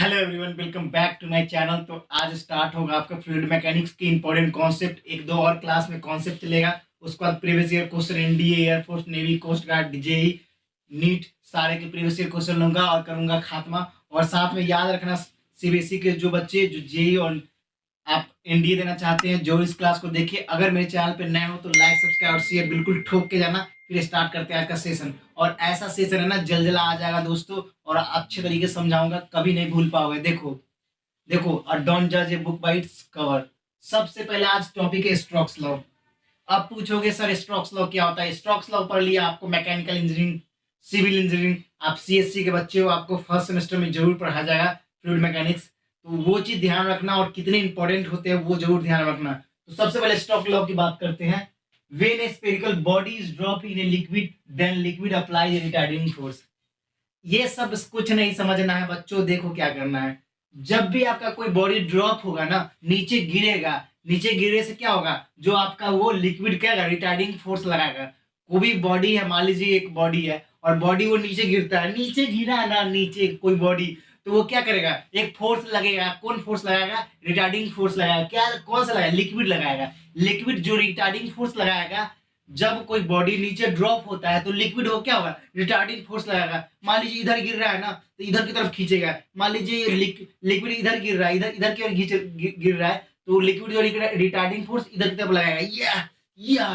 Hello everyone, welcome back to my channel. तो आज start होगा आपका फ्लूइड मैकेनिक्स की इंपॉर्टेंट कॉन्सेप्ट। एक दो और क्लास में कॉन्सेप्ट चलेगा। उसके बाद previous year question, NDA, air force, navy, coast guard, JE, NEET, सारे के प्रीवियस ईयर क्वेश्चन लूंगा और करूंगा खात्मा। और साथ में याद रखना, सीबीएसई के जो बच्चे जो जेई और आप एनडीए देना चाहते हैं, जो इस क्लास को देखिए। अगर मेरे चैनल पे नए हो तो लाइक, सब्सक्राइब और शेयर बिल्कुल ठोक के जाना। फिर स्टार्ट करते हैं आज का सेशन। और ऐसा सेशन है ना, जल्द जल्द आ जाएगा दोस्तों, और अच्छे तरीके से समझाऊंगा, कभी नहीं भूल पाओगे। देखो देखो, डोंट जज a book by its cover. सबसे पहले आज टॉपिक है स्ट्रोक्स लॉ। अब पूछोगे सर स्ट्रोक्स लॉ क्या होता है? स्ट्रोक्स लॉ पढ़ लिया आपको मैकेनिकल इंजीनियरिंग, सिविल इंजीनियरिंग, आप सीएससी के बच्चे हो, आपको फर्स्ट सेमेस्टर में जरूर पढ़ाया जाएगा फ्लूइड मैकेनिक्स। तो वो चीज ध्यान रखना, और कितने इंपॉर्टेंट होते हैं वो जरूर ध्यान रखना। तो सबसे पहले स्ट्रोक लॉ की बात करते हैं। When a spherical body is drop in a liquid, then liquid apply a retarding force. ये सब कुछ नहीं समझना है बच्चों, देखो क्या करना है। जब भी आपका कोई बॉडी ड्रॉप होगा ना, नीचे गिरेगा, नीचे गिरने से क्या होगा, जो आपका वो लिक्विड क्या होगा, रिटार्डिंग फोर्स लगाएगा। कोई भी बॉडी है, मान लीजिए एक बॉडी है, और बॉडी वो नीचे गिरता है, नीचे गिरा है ना, नीचे कोई बॉडी, तो वो क्या करेगा, एक फोर्स लगेगा। कौन फोर्स लगाएगा? रिटार्डिंग फोर्स लगाएगा। क्या, कौन सा लगाएगा? लिक्विड लगाएगा। लिक्विड जो रिटार्डिंग फोर्स लगाएगा, जब कोई बॉडी नीचे ड्रॉप होता है तो लिक्विड हो क्या होगा, रिटार्डिंग फोर्स लगाएगा। मान लीजिए इधर गिर रहा है ना, तो इधर की तरफ खींचेगा। मान लीजिए लिक्विड इधर गिर रहा है, इधर इधर की ओर गिर रहा है, तो लिक्विड और रिटार्डिंग फोर्स इधर की तरफ लगाएगा। या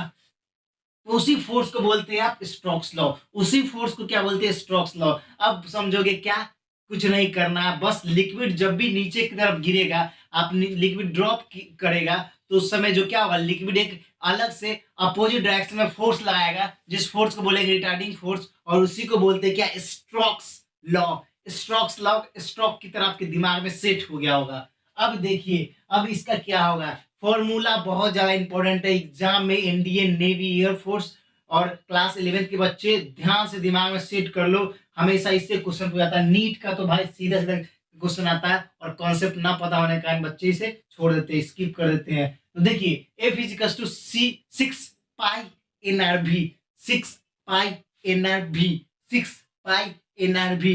तो उसी फोर्स को बोलते हैं आप स्ट्रोक्स लॉ। उसी फोर्स को क्या बोलते हैं? Strokes law. अब समझोगे क्या? कुछ नहीं करना है, बस लिक्विड जब भी नीचे की तरफ गिरेगा, आप लिक्विड ड्रॉप करेगा, तो उस समय जो क्या होगा, लिक्विड एक अलग से अपोजिट डायरेक्शन में फोर्स लगाएगा, जिस फोर्स को बोलेंगे रिटार्डिंग फोर्स, और उसी को बोलते हैं क्या? Strokes law. Strokes law stroke की तरह आपके दिमाग में सेट हो गया होगा। अब देखिए, अब इसका क्या होगा। फॉर्मूला बहुत ज्यादा इंपॉर्टेंट है एग्जाम में, एनडीए, नेवी, एयरफोर्स और क्लास 11 के बच्चे ध्यान से दिमाग में सेट कर लो। हमेशा इससे क्वेश्चन पूछा जाता है। नीट का तो भाई सीधा सीधा क्वेश्चन आता है, और कॉन्सेप्ट ना पता होने के कारण बच्चे इसे छोड़ देते हैं, स्किप कर देते हैं। तो देखिए, F is equal to C 6 pi NRV, 6 pi NRV, 6 pi NRV,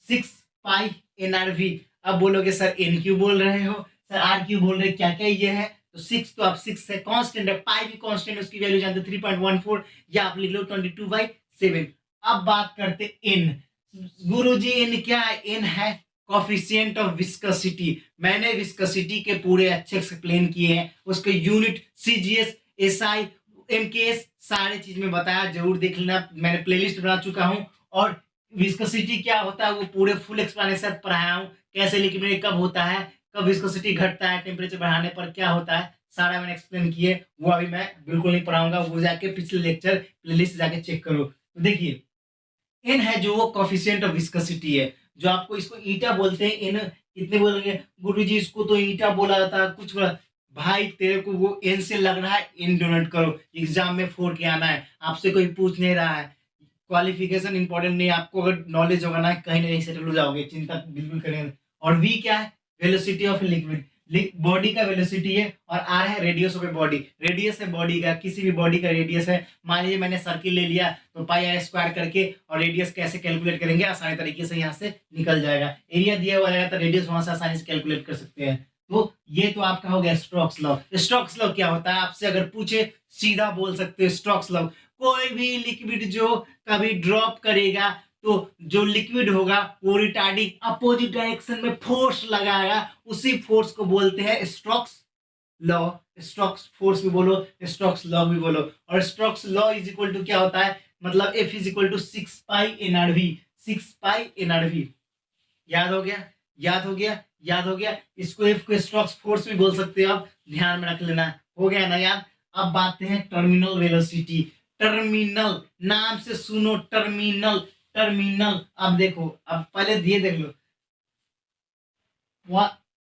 6 pi NRV. अब बोलोगे सर एन क्यू बोल रहे हो, सर आर क्यू बोल रहे, क्या क्या ये है? तो 6 तो आप 6 है, कांस्टेंट है, पाई भी कांस्टेंट है, उसकी वैल्यू जानते 3.14, या आप लिख लो 22/7। अब बात करते एन। गुरुजी एन क्या है? एन है कोफिशिएंट ऑफ विस्कोसिटी। मैंने विस्कोसिटी के पूरे अच्छे एक्सप्लेन किए हैं, उसके यूनिट सीजीएस, एसआई, एमकेएस, सारे चीज में बताया, जरूर देख लेना, मैंने प्लेलिस्ट बना चुका हूं। और विस्कोसिटी क्या होता है वो पूरे फुल एक्सप्लेनेशन पढ़ाया हूं, कैसे लिक्विड कब होता है, कब विस्कोसिटी घटता है, टेम्परेचर बढ़ाने पर क्या होता है, सारा मैंने एक्सप्लेन किए। वो अभी मैं बिल्कुल नहीं पढ़ाऊंगा, वो जाके पिछले लेक्चर प्लेलिस्ट जाके चेक करो। तो देखिए, एन है जो वो कोफिशिएंट ऑफ विस्कोसिटी है, जो आपको इसको ईटा बोलते हैं। एन कितने बोलेंगे? गुरु जी इसको तो ईटा बोला जाता है, कुछ बोला। भाई तेरे को वो एन से लग रहा है, एन डोनेट करो, एग्जाम में 4 के आना है, आपसे कोई पूछ नहीं रहा है। क्वालिफिकेशन इंपॉर्टेंट नहीं है, आपको अगर नॉलेज होगा ना, कहीं ना कहीं सेटल हो जाओगे, चिंता बिल्कुल करेंगे। और वी क्या है? वेलोसिटी ऑफ लिक्विड, बॉडी का वेलोसिटी है। और आर है radius of a body, radius है बॉडी का, किसी भी बॉडी का रेडियस है। मान लीजिए मैंने सर्किल ले लिया, तो पाई आर स्क्वायर करके, और रेडियस कैसे कैलकुलेट करेंगे, आसानी तरीके से यहाँ से निकल जाएगा। एरिया दिया हुआ रहेगा तो रेडियस वहां से आसानी से कैलकुलेट कर सकते हैं। तो ये तो आपका हो गया स्ट्रोक्स लॉ। स्ट्रोक्स लॉ क्या होता है? आपसे अगर पूछे, सीधा बोल सकते हो स्ट्रोक्स लॉ। कोई भी लिक्विड जो कभी ड्रॉप करेगा, तो जो लिक्विड होगा वो रिटार्डिंग अपोजिट डायरेक्शन में फोर्स लगाएगा, उसी फोर्स को बोलते हैं स्ट्रोक्स लॉ। स्ट्रोक्स फोर्स भी बोलो, स्ट्रोक्स लॉ भी बोलो। और Stokes law is equal to क्या होता है, मतलब F is equal to 6 pi NRV, 6 pi NRV. याद हो गया? याद हो गया? याद हो गया? इसको एफ को स्ट्रोक्स फोर्स भी बोल सकते हो आप, ध्यान में रख लेना। हो गया ना याद? अब बात है टर्मिनल वेलोसिटी। टर्मिनल, नाम से सुनो, टर्मिनल, टर्मिनल। अब देखो, अब पहले ये देख लो,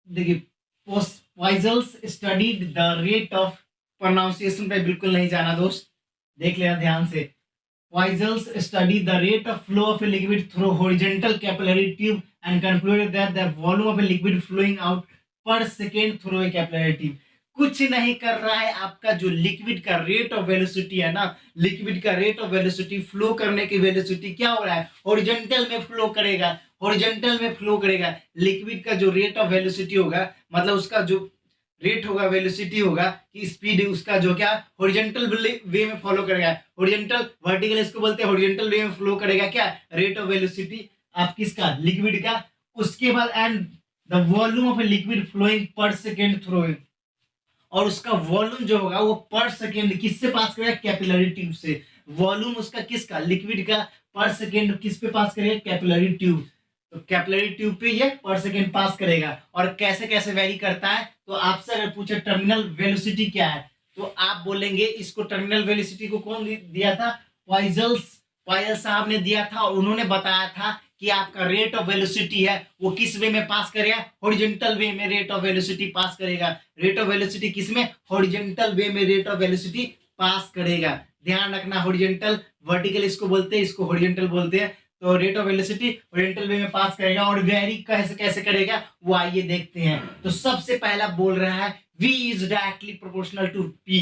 देखिए, Poiseuille's studied the rate of, pronunciation पे बिल्कुल नहीं जाना दोस्त, देख लेना ध्यान से। Weisels studied the rate of flow of a liquid through horizontal capillary tube and concluded that the volume of a liquid flowing out per second through a capillary tube। कुछ नहीं कर रहा है, आपका जो लिक्विड का रेट ऑफ वेलोसिटी है ना, लिक्विड का रेट ऑफ वेलोसिटी, फ्लो करने की वेलोसिटी क्या हो रहा है, हॉरिजॉन्टल में फ्लो करेगा। हॉरिजॉन्टल में फ्लो करेगा। लिक्विड का जो रेट ऑफ वेलोसिटी होगा, मतलब उसका जो रेट होगा, वेलोसिटी होगा कि स्पीड उसका जो क्या हॉरिजॉन्टल वे में फॉलो करेगा। हॉरिजॉन्टल वर्टिकल इसको बोलते हैं, हॉरिजॉन्टल वे में फ्लो करेगा क्या, रेट ऑफ वेलोसिटी आप किसका, लिक्विड का। उसके बाद and the volume of a liquid flowing per second through, और उसका वॉल्यूम जो होगा वो पर सेकेंड किससे पास करेगा, कैपिलरी ट्यूब से। वॉल्यूम उसका किसका, लिक्विड का, पर सेकेंड किस पे पास करेगा, कैपिलरी ट्यूब। तो कैपिलरी ट्यूब पे ये पर सेकेंड पास करेगा। और कैसे कैसे वेरी करता है, तो आपसे अगर पूछे टर्मिनल वेलोसिटी क्या है, तो आप बोलेंगे इसको टर्मिनल वेलोसिटी को कौन दिया था, पॉइजल साहब ने दिया था। और उन्होंने बताया था कि आपका रेट ऑफ वेलोसिटी है वो किस वे में पास करेगा, हॉरिजॉन्टल वे में रेट ऑफ वेलोसिटी पास करेगा। रेट ऑफ वेलोसिटी किस में, हॉरिजॉन्टल वे में रेट ऑफ वेलोसिटी पास करेगा। ध्यान रखना, हॉरिजॉन्टल, वर्टिकल इसको बोलते हैं, इसको हॉरिजॉन्टल बोलते हैं। तो रेट ऑफ वेलोसिटी हॉरिजॉन्टल वे में पास करेगा। और वेरी कैसे कैसे करेगा वो आइए देखते हैं। तो सबसे पहला बोल रहा है v is directly proportional to p।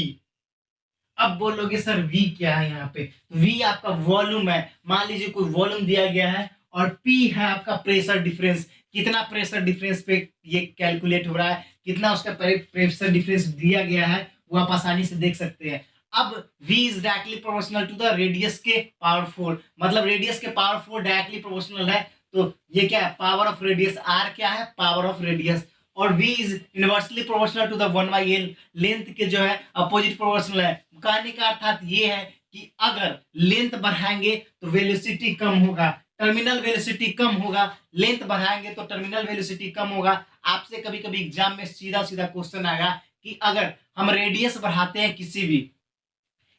अब बोलोगे सर v क्या है, यहाँ पे v आपका वॉल्यूम है। मान लीजिए कोई वॉल्यूम दिया गया है और p है आपका प्रेशर डिफरेंस। कितना प्रेशर डिफरेंस पे ये कैलकुलेट हो रहा है, कितना उसका प्रेशर डिफरेंस दिया गया है, वो आप आसानी से देख सकते हैं। अब v is directly proportional to the radius के पावर 4, मतलब रेडियस के पावर 4 डायरेक्टली प्रोपोर्शनल है। तो ये क्या है, पावर ऑफ रेडियस, r क्या है, पावर ऑफ रेडियस। और v is inversely proportional to the 1/l, length के जो है अपोजिट प्रोपोर्शनल है। कहने का अर्थात ये है कि अगर लेंथ बढ़ाएंगे तो वेलोसिटी कम होगा, टर्मिनल वेलोसिटी कम होगा। लेंथ बढ़ाएंगे तो टर्मिनल वेलोसिटी कम होगा। आपसे कभी कभी एग्जाम में सीधा सीधा क्वेश्चन आएगा कि अगर हम रेडियस बढ़ाते हैं किसी भी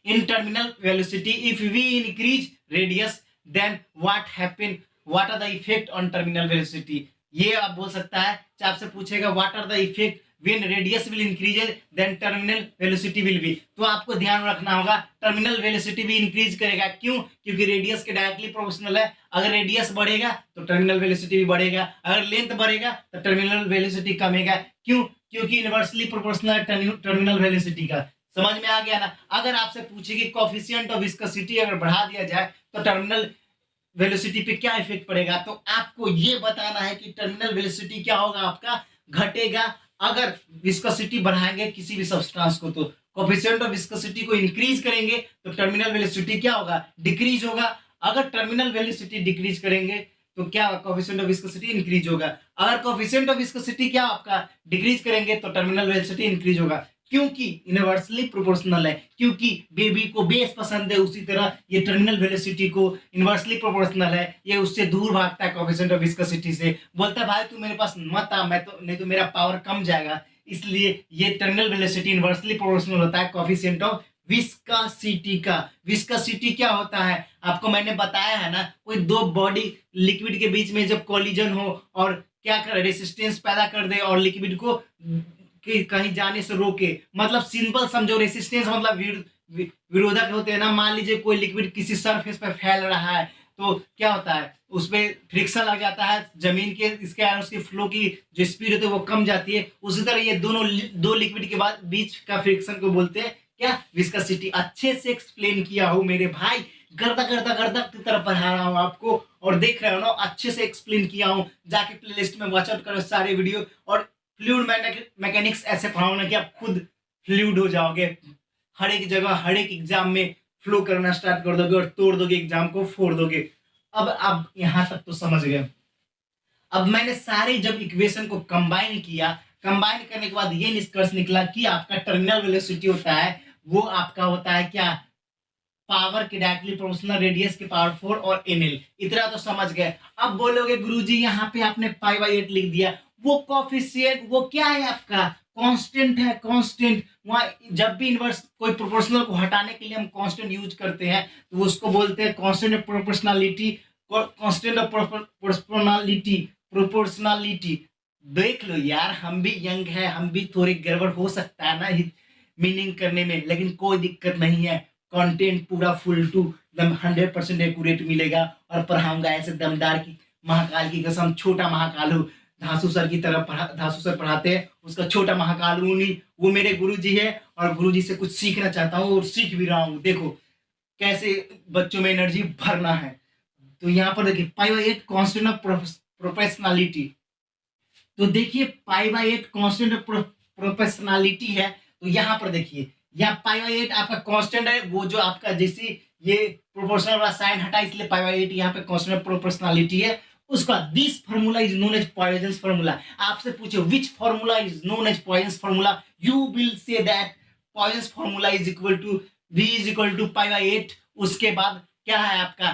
in terminal velocity, if we increase radius then what happen, what are the effect on terminal velocity। ये आप बोल सकता है, चाहे आपसे पूछेगा what are the effect when radius will increase then terminal velocity will be। तो आपको ध्यान रखना होगा टर्मिनल वेलोसिटी भी इंक्रीज करेगा। क्यों, क्योंकि रेडियस के डायरेक्टली प्रोपोर्शनल है। अगर रेडियस बढ़ेगा तो टर्मिनल वेलोसिटी भी बढ़ेगा, अगर लेंथ बढ़ेगा तो टर्मिनल वेलोसिटी कमेगा। क्यों, क्योंकि इनवर्सली प्रोपोर्शनल है टर्मिनल वेलोसिटी का। समझ में आ गया ना। अगर आपसे पूछे कि कोएफिशिएंट ऑफ विस्कोसिटी अगर बढ़ा दिया जाए तो टर्मिनल वेलोसिटी पे क्या इफेक्ट पड़ेगा, तो आपको ये बताना है कि टर्मिनल वेलोसिटी क्या होगा, आपका घटेगा। अगर विस्कोसिटी बढ़ाएंगे किसी भी सब्सटेंस को तो कोएफिशिएंट ऑफ विस्कोसिटी को इंक्रीज करेंगे तो टर्मिनल वेलोसिटी क्या होगा, डिक्रीज होगा। अगर टर्मिनल वेलोसिटी डिक्रीज करेंगे तो क्या कोएफिशिएंट ऑफ विस्कोसिटी इंक्रीज होगा। अगर कोएफिशिएंट ऑफ विस्कोसिटी क्या आपका डिक्रीज करेंगे तो टर्मिनल वेलोसिटी इंक्रीज होगा। क्योंकि इनवर्सली प्रोपोर्शनल है, क्योंकि बेबी को बेस पसंद है, उसी तरह ये टर्मिनल वेलोसिटी को इनवर्सली प्रोपोर्शनल है, ये उससे दूर भागता है कोएफिशिएंट ऑफ विस्कोसिटी से। बोलता है भाई तू मेरे पास मत आ, मैं तो नहीं तो मेरा पावर कम जाएगा। इसलिए ये टर्मिनल वेलोसिटी इनवर्सली प्रोपोर्शनल होता है कोएफिशिएंट ऑफ विस्कोसिटी का। विस्कोसिटी क्या होता है आपको मैंने बताया है ना, कोई दो बॉडी लिक्विड के बीच में जब कोलिजन हो और क्या कर रेसिस्टेंस पैदा कर दे और लिक्विड को कि कहीं जाने से रोके, मतलब सिंपल समझो, रेसिस्टेंस मतलब विरोधक होते हैं ना। मान लीजिए कोई लिक्विड किसी सरफेस पर फैल रहा है तो क्या होता है, उसपे फ्रिक्शन लग जाता है जमीन के, इसके कारण उसकी फ्लो की जो स्पीड होती है वो कम जाती है। उसी तरह ये दो लिक्विड के बाद बीच का फ्रिक्शन को बोलते हैं क्या, विस्कोसिटी। अच्छे से एक्सप्लेन किया हूं मेरे भाई, गर्दा गर्दा गर्दा की तरह पढ़ा रहा हूं आपको और देख रहे हो ना, अच्छे से एक्सप्लेन किया हूं। जाके प्लेलिस्ट में वॉच आउट करो सारे वीडियो। और फ्लूइड मैकेनिक्स ऐसे पढ़ाओ ना कि आप खुद फ्लूइड हो जाओगे, हर एक जगह हर एक एग्जाम में फ्लो करना स्टार्ट कर दोगे और तोड़ दोगे, एग्जाम को फोड़ दोगे। अब यहां तक तो समझ गए। अब मैंने सारे जब इक्वेशन को कंबाइन किया, कंबाइन करने के बाद ये निष्कर्ष निकला कि आपका टर्मिनल वेलोसिटी होता है वो आपका होता है क्या, पावर के डायरेक्टली प्रोपोर्शनल रेडियस के पावर 4 और एनएल। इतना तो समझ गए। अब बोलोगे गुरुजी यहाँ पे आपने π/8 लिख दिया, वो कोएफिशिएंट वो क्या है आपका, कांस्टेंट है, कांस्टेंट। वहां जब भी इनवर्स कोई प्रोपोर्शनल को हटाने के लिए हम कांस्टेंट यूज करते हैं तो उसको बोलते हैं constant of proportionality, constant of proportionality. देख लो यार, हम भी यंग है, हम भी थोड़ी गड़बड़ हो सकता है ना मीनिंग करने में, लेकिन कोई दिक्कत नहीं है। कंटेंट पूरा फुल टू एकदम 100% एक्यूरेट मिलेगा और पढ़ाऊंगा ऐसे दमदार की, महाकाल की कसम। छोटा महाकाल हूँ, धासु सर की तरह धासु सर पढ़ाते हैं, उसका छोटा महाकाल हूँ नहीं, वो मेरे गुरुजी है और गुरुजी से कुछ सीखना चाहता हूँ और सीख भी रहा हूँ। देखो कैसे बच्चों में एनर्जी भरना है। तो यहाँ पर देखिए π/8 कांस्टेंट ऑफ प्रोपोर्शनलिटी। तो देखिए पाई बाई 8 कांस्टेंट प्रोपोर्शनलिटी है, तो यहाँ पर देखिए यहाँ पाई बाई 8 आपका कांस्टेंट है, वो जो आपका जैसे ये प्रोपोर्शनल वाला साइन हटा इसलिए पाई बाई 8 यहाँ पे कांस्टेंट प्रोपोर्शनलिटी है। उसका this formula is known as Poiseuille's formula. आपसे पूछे which formula is known as Poiseuille's formula, you will say that Poiseuille's formula is equal to v is equal to pi by 8, उसके बाद क्या है आपका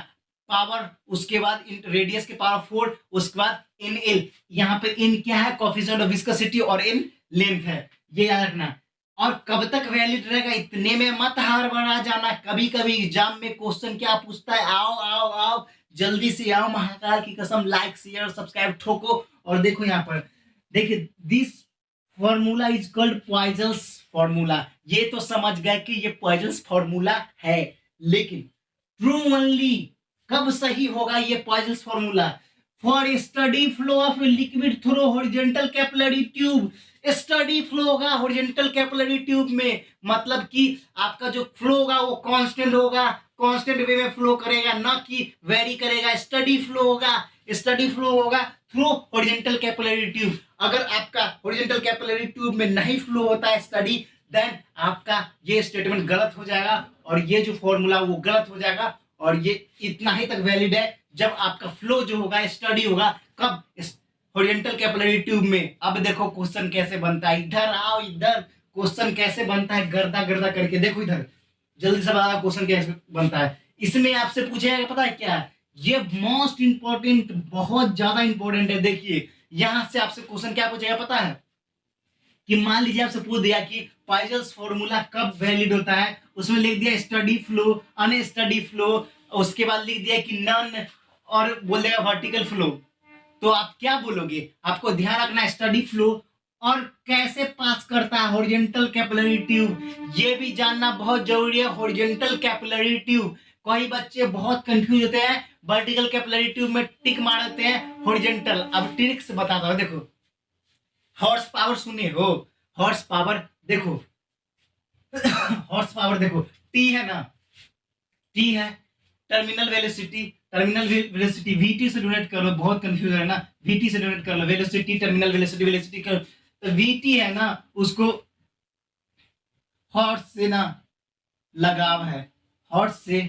power, उसके बाद रेडियस के पावर 4, उसके बाद इन एल, यहाँ पे इन क्या है कोफिशिएंट ऑफ विस्कोसिटी और इन लेंथ है, ये याद रखना। और कब तक वैलिड रहेगा इतने में मत हार बना जाना, कभी कभी एग्जाम में क्वेश्चन क्या पूछता है, आओ आओ आओ जल्दी से आओ, महाकाल की कसम लाइक शेयर सब्सक्राइब ठोको। और देखो यहाँ पर देखिए this formula is called Poiseuille's formula, ये तो समझ गए कि ये पॉइजन्स फॉर्मूला है, लेकिन ट्रू ओनली कब सही होगा ये Poiseuille's formula, for steady flow of liquid through horizontal capillary tube. Steady flow होगा हॉरिजॉन्टल कैपिलरी ट्यूब में, मतलब कि आपका जो फ्लो होगा वो कांस्टेंट होगा, कांस्टेंट वे में फ्लो करेगा, ना कि वेरी करेगा। स्टडी फ्लो होगा, स्टडी फ्लो होगा थ्रू हॉरिजॉन्टल कैपिलरी ट्यूब। अगर आपका हॉरिजॉन्टल कैपिलरी ट्यूब में नहीं फ्लो होता है स्टडी, देन आपका ये स्टेटमेंट गलत हो जाएगा और ये जो फॉर्मूला वो गलत हो जाएगा। और ये इतना ही तक वैलिड है जब आपका फ्लो जो होगा स्टडी होगा कब, हॉरिजॉन्टल कैपिलरी ट्यूब में। अब देखो क्वेश्चन कैसे बनता है, इधर आओ, इधर क्वेश्चन कैसे बनता है, गर्दा गर्दा करके देखो इधर, जल्दी से बताओ क्वेश्चन कैसे बनता है। इसमें आपसे पूछेगा पता है क्या, ये मोस्ट इंपॉर्टेंट, बहुत ज्यादा इंपॉर्टेंट है। देखिए यहां से आपसे क्वेश्चन क्या पूछेगा पता है, कि मान लीजिए आपसे पूछ दिया कि पॉइजन्स फॉर्मूला कब वैलिड होता है, उसमें लिख दिया स्टडी फ्लो, अनस्टडी फ्लो, उसके बाद लिख दिया कि नन, और बोल देगा वर्टिकल फ्लो। तो आप क्या बोलोगे, आपको ध्यान रखना स्टडी फ्लो और कैसे पास करता है हॉरिजॉन्टल कैपिलरी ट्यूब, ये भी जानना बहुत जरूरी है। हॉरिजॉन्टल कैपिलरी ट्यूब, कई बच्चे बहुत कंफ्यूज होते हैं, वर्टिकल कैपिलरी ट्यूब में टिक मार देते हैं हॉरिजॉन्टल। अब ट्रिक्स बताता हूं, देखो हॉर्स पावर सुनिए हो, हॉर्स पावर देखो हॉर्स पावर देखो, टी है ना, टी है terminal velocity, terminal velocity VT से डिनोट कर लो, बहुत कंफ्यूज है ना, वीटी से डिनोट कर लो, वेलोसिटी टर्मिनल वेलोसिटी, वेलोसिटी कर, तो वीटी है ना उसको हॉर्स से ना लगाव है, हॉर्स से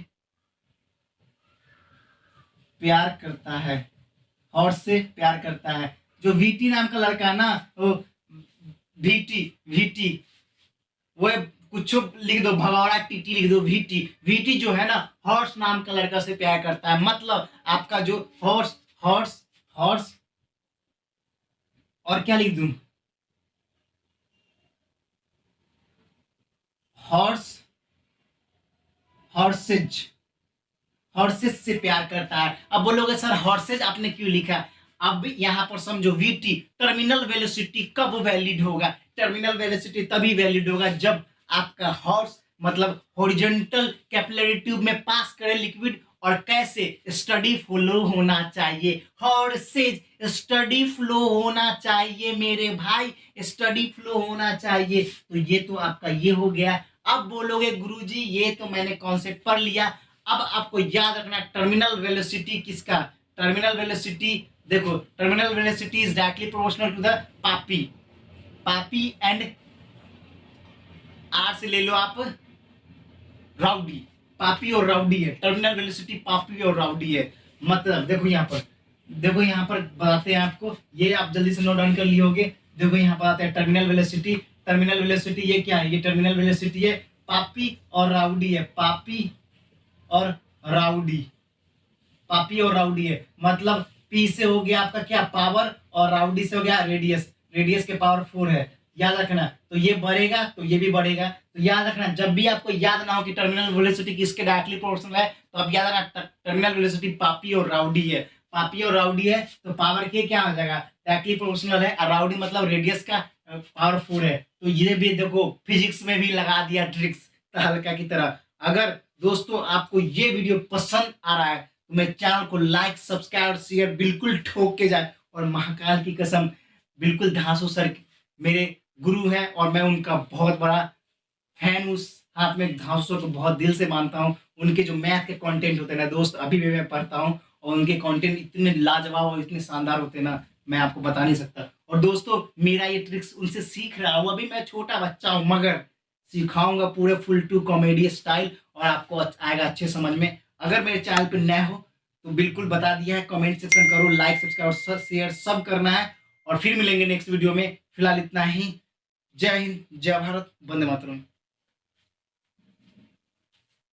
प्यार करता है, हॉर्स से प्यार करता है। जो वीटी नाम का लड़का है ना, वो वीटी, वीटी वो कुछ लिख दो, भगौड़ा टीटी लिख दो, वीटी, वीटी जो है ना हॉर्स नाम का लड़का से प्यार करता है। मतलब आपका जो हॉर्स, हॉर्स, हॉर्स और क्या लिख दूं, हॉर्स, हॉर्सेज, हॉर्सेज से प्यार करता है। अब बोलोगे सर हॉर्सेज आपने क्यों लिखा, अब यहां पर समझो वीटी टर्मिनल वेलोसिटी कब वैलिड होगा, टर्मिनल वेलोसिटी तभी वैलिड होगा जब आपका हॉर्स मतलब हॉरिजॉन्टल कैपिलरी ट्यूब में पास करे लिक्विड, और कैसे स्टडी फ्लो होना चाहिए, हॉर्सेज स्टडी फ्लो होना चाहिए मेरे भाई, स्टडी फ्लो होना चाहिए। तो ये तो आपका ये हो गया। अब बोलोगे गुरुजी ये तो मैंने कॉन्सेप्ट पढ़ लिया, अब आपको याद रखना टर्मिनल वेलोसिटी किसका, टर्मिनल वेलोसिटी देखो, terminal velocity is directly proportional to the पापी, पापी एंड आर से ले लो आप राउडी, पापी और राउडी है, टर्मिनल वेलोसिटी पापी और राउडी है। मतलब देखो यहाँ पर, देखो यहाँ पर बताते हैं आपको, ये आप जल्दी से नोट डाउन कर लिए होगे। देखो यहाँ पर आते हैं टर्मिनल वेलोसिटी, टर्मिनल वेलोसिटी ये क्या है, ये टर्मिनल वेलोसिटी है पापी और राउडी है, पापी और राउडी, पापी और राउडी है। मतलब पी से हो गया आपका क्या पावर, और राउडी से हो गया रेडियस, रेडियस के पावर 4 है, याद रखना। तो ये बढ़ेगा तो ये भी बढ़ेगा, तो याद रखना जब भी आपको याद ना हो कि टर्मिनल वेलोसिटी किसके डायरेक्टली प्रोपोर्शनल है, तो आप याद रखना टर्मिनल वेलोसिटी पापी और राउडी है, पापी और राउडी है तो पावर के क्या हो जाएगा, डायरेक्टली प्रोपोर्शनल है, और राउडी मतलब रेडियस का पावर 4 है। तो ये भी देखो फिजिक्स में भी लगा दिया ट्रिक्स हल्का की तरह। अगर दोस्तों आपको ये वीडियो पसंद आ रहा है तो मेरे चैनल को लाइक सब्सक्राइब और शेयर बिल्कुल ठोक के जाए, और महाकाल की कसम बिल्कुल धांसू सर मेरे गुरु हैं और मैं उनका बहुत बड़ा फैन, उस हाथ में धांसू सर को बहुत दिल से मानता हूँ। उनके जो मैथ के कंटेंट होते हैं ना दोस्त अभी भी मैं पढ़ता हूँ और उनके कंटेंट इतने लाजवाब और इतने शानदार होते हैं ना, मैं आपको बता नहीं सकता। और दोस्तों, मेरा ये ट्रिक्स उनसे सीख रहा हूँ, अभी मैं छोटा बच्चा हूँ मगर सिखाऊंगा पूरे फुल टू कॉमेडी स्टाइल, और आपको आएगा अच्छे समझ में। अगर मेरे चैनल पे नए हो तो बिल्कुल बता दिया है, कमेंट सेक्शन करो, लाइक सब्सक्राइब और शेयर सब करना है। और फिर मिलेंगे नेक्स्ट वीडियो में, फिलहाल इतना ही। जय हिंद, जय भारत, वंदे मातरम।